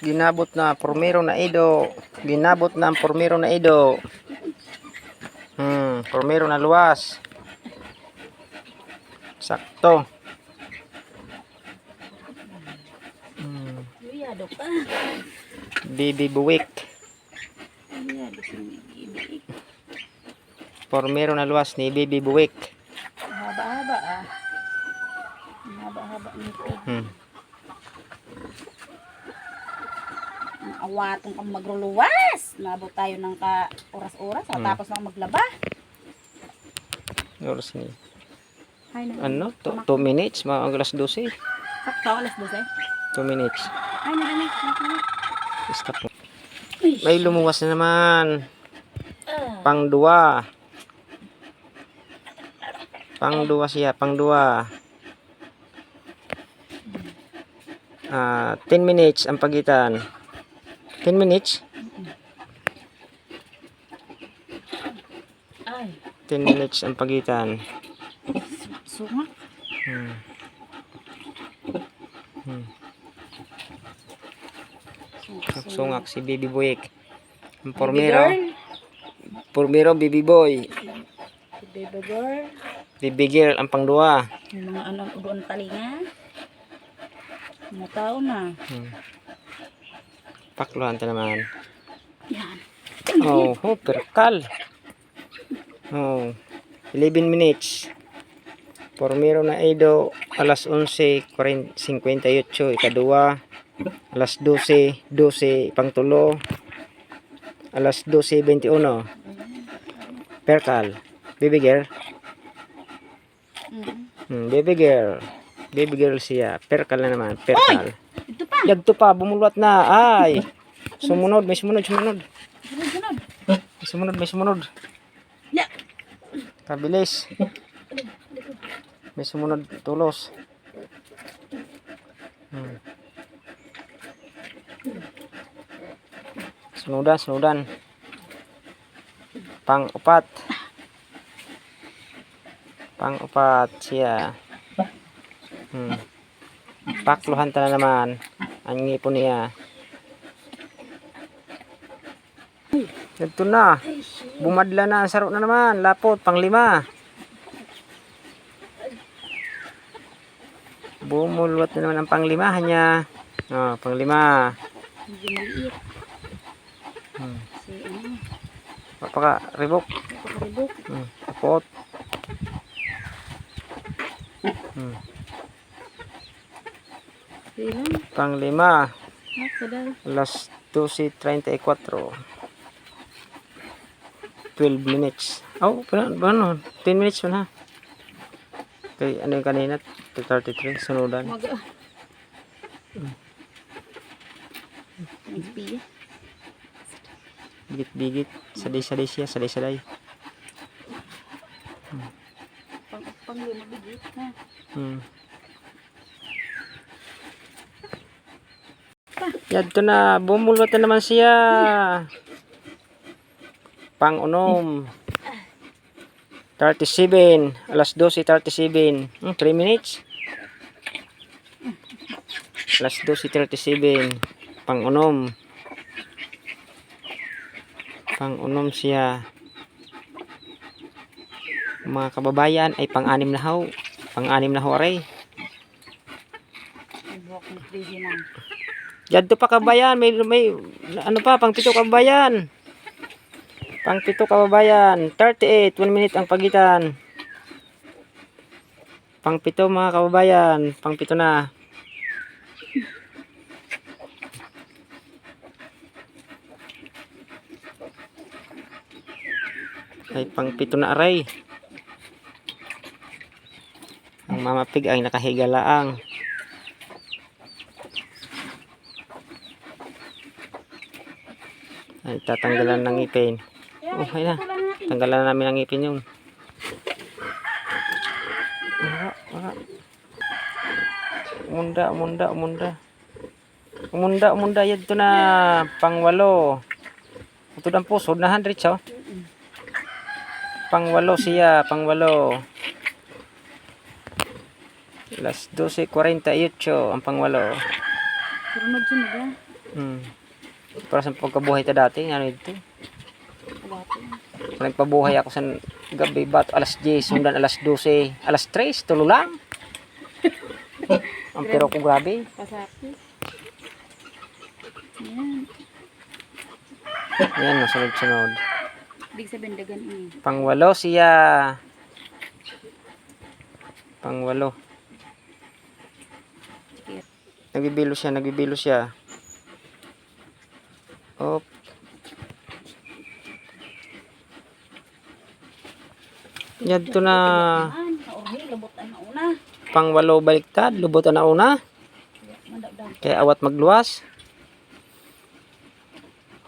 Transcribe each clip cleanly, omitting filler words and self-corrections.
Ginabot na pormero na Edo. Ginabot na ang pormero na Edo. Pormero na luwas. Sakto. Yado pa. Bibi buwik. Yado si Bibi. Pormero na luwas ni Bibi buwik. Haba-haba ah. Haba-haba nito. Ang awatong kang magruluwas. Nabot tayo ng ka oras-oras. Tapos lang maglaba. Oras ni. Ay, Ano? 2 minutes. Mga alas 12. sakto, alas 12. 2 minutes. Ay, narinig. Stop mo. May lumuwas na naman. Pang 2. Pang 2 siya. Pang 2. 10 minutes ang pagitan. 10 minutes? Ay. 10 minutes ang pagitan. Sungak. Sungak si Bibi Buwik. Ang pormero. Pormero Bibi Boy. Baby girl. Bibi Girl ang pang 2. Yung mga ano, doon talinga. Mga tao na. Pakluhan ta naman. Yan. Oh, perkal. Oh, 11 minutes. Pormero na Edo, alas 11:58, ika-2. Alas 12 pang 3. Alas 12:21. Perkal. Baby girl. Baby girl. Baby girl siya. Perkal na naman. Perkal. Ito pa. Yagto pa, bumulwat na. Ay. Sumunod, may sumunod. Sunod. May sumunod. Ya. Kabilis. May sumunod tulos. Sunudan. Pang-4 siya. Pakluhan ta na naman ang ngipon niya. Ito na. Bumadla na. Saro na naman. Lapot. Pang 5. Bumulwat na naman ang pang 5 niya. Oh, pang 5. Medyo maliit. Si ano. Papaka-ribok. Pakaribok. Lapot. Silang. Pang 5. Kadal. Alas 12:34. 12 minutes. Oh, paano? 10 minutes na. Okay, ano yung kanina? 2:33. Sunudan. Maga. Nagbiya. Bigit-bigit. Saday-saday siya. Saday-saday. Pang lumabigit ha. Yadto na. Bumulot na naman siya. Pang-unom. 37. Alas 12:37. 3 minutes. Alas 12:37. Pang-unom. Pang-unom siya. Mga kababayan ay pang-anim na haw. Pang-anim na haw aray. Buhok ng crazy na. Yadto pa kabayan. May ano pa. Pang-7 kabayan. Pang-7 kababayan. 38. 1 minute ang pagitan. Pang-7 mga kababayan. Pang-7 na. Ay pang-7 na aray. Ang mama pig ay nakahiga laang. Ay tatanggalan ng ngipin. Oh, ay na. Tanggalan namin ang ngipin yun. Umunda. Yadto na. Pang-8. Ito ang pusod na 100 siya. Pang-8 siya. Pang-8. Alas 12:48 ang pang-8. Sunod ah. Hmm. Para sa pagkabuhay ta dati, ano ito? Dati. Nagpabuhay ako sa gabi ba't alas 10, sundan alas 12, alas 3, tulo lang. Ang pero ko grabe. Kasakit. Ayan. Yan, sunod-sunod. Big sabihin dagan Pangwalo siya. Pangwalo. Nagbibilo siya, nagbibilo siya. Op. Yadto na Lubutan na una. pangwalo baliktad, lubutan na una. Madagdag. Kaya awat magluwas.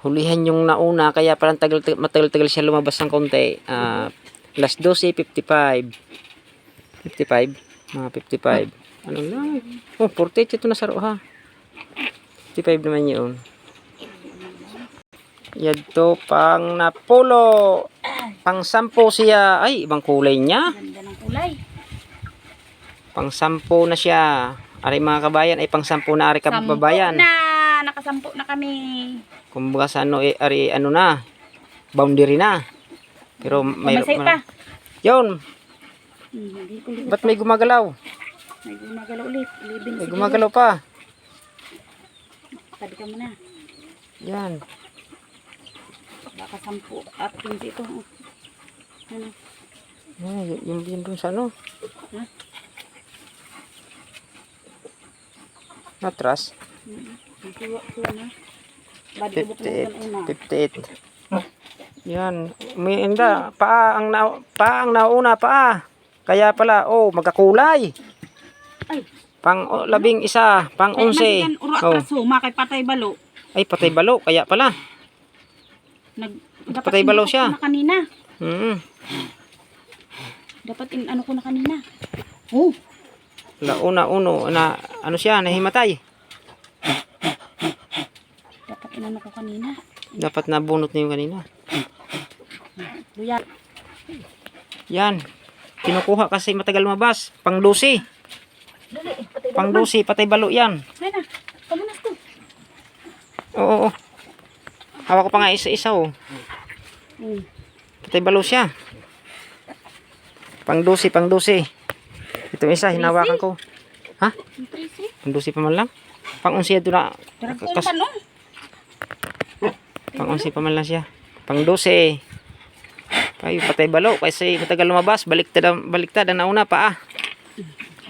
Hulihan yung nauna, kaya parang matagal-tagal siya lumabas ng konti. Alas 12:55. 55? Mga 55. Ano lang? Oh, 48 ito na saro ha. 55 naman yun. Yadto pang napulo. Pang 10 siya. Ay, ibang kulay niya. Ganda ng kulay. Pang 10 na siya. Ari mga kabayan, ay pang 10 na ari kababayan. Sampo na. Nakasampo na kami. Kumbaga sa ano, ari ano na. Boundary na. Pero may Masay pa. Yun. Hindi ko Ba't may gumagalaw? May gumagalaw ulit. Libin May gumagalaw pa. Tabi ka muna. Yan. Baka 10 at 15 ito. Ano? Yung dun sa ano. Ha? Matras. Suwa na. Badi ubok na una. 58. Yan. May inda. Paa ang nauna paa. Kaya pala, magkakulay. Ay. Pang 11, pang 11. Uro atraso, makay patay balo. Ay, patay balo. Kaya pala. Dapat Patay balo siya. Na kanina. Dapat ano ko na kanina. Oh. Launa uno na ano siya, nahimatay. Dapat inano ko kanina. Dapat nabunot na yung kanina. Luya. Yan. Kinukuha kasi matagal lumabas. Pang 12. Dali, patay balo. Pang 12, patay balo yan. Ay na. Pamunas to. Oo. Hawak ko pa nga isa-isa oh. Patay balo siya. Pang 12, pang 12. Itong isa, hinawakan ko. Ha? Pang 12 pa man lang? Pang 11 ito na. Pang 11 pa man lang siya. Pang 12. Ay, patay balo. Kasi matagal lumabas. Baliktad ang nauna pa.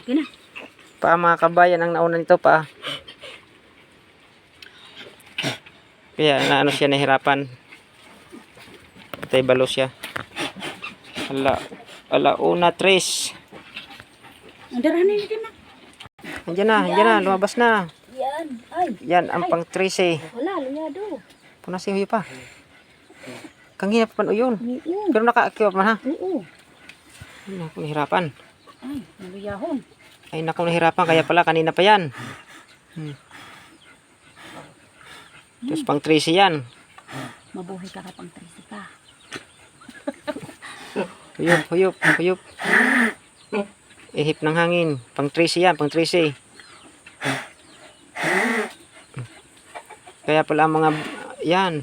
Okay na. Pa mga kabayan ang nauna nito pa. Kaya na ano siya nahirapan. Patay balo siya. Alauna 3. Andarahan na din na. Andiyan na, lumabas na. Yan. Ay. Yan, ang pang 13. Wala, luyado. Punasi huyo pa. Kangina pa pan uyon. Oo. Pero nakaakyat man ha. Oo. Ay, naku, nahirapan. Ay, naluyahon. Ay, naku, nahirapan. Kaya pala, kanina pa yan. Tapos pang 13 yan. Mabuhay ka kapang 30 ka. Huyop. Ihip ng hangin. Pang 13 yan, pang 13. Kaya pala ang mga, yan.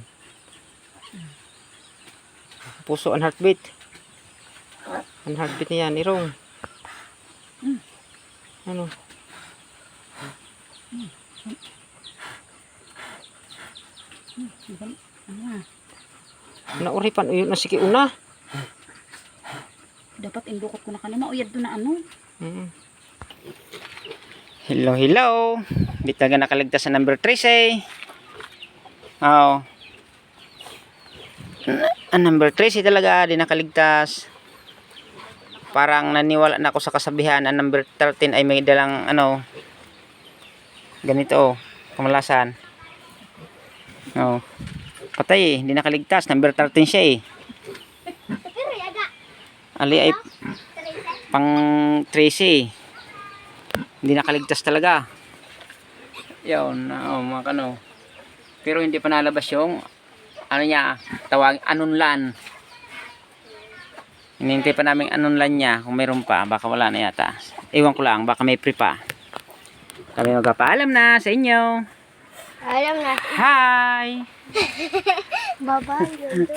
Puso ang heartbeat. Ang heartbeat niya, irong. Ano? Nauripan, yun na sige una. Dapat indukot ko na kanina. Uyad doon na ano. Hello. Di taga nakaligtas sa number 13. Oh. Ang number 13 talaga, di nakaligtas. Parang naniwala na ako sa kasabihan. Ang number 13 ay may dalang ano. Ganito, kamalasan. Oh. Patay di nakaligtas. Number 13 siya eh. Ali ay pang 13. Hindi nakaligtas talaga. Yun, mga kano. Pero hindi pa nalabas yung ano niya, tawag anunlan. Hinihintay pa namin anunlan niya kung mayroon pa, baka wala na yata. Ewan ko lang, baka may pre pa. Kami magpapaalam na sa inyo. Alam na. Hi! Baba, yun.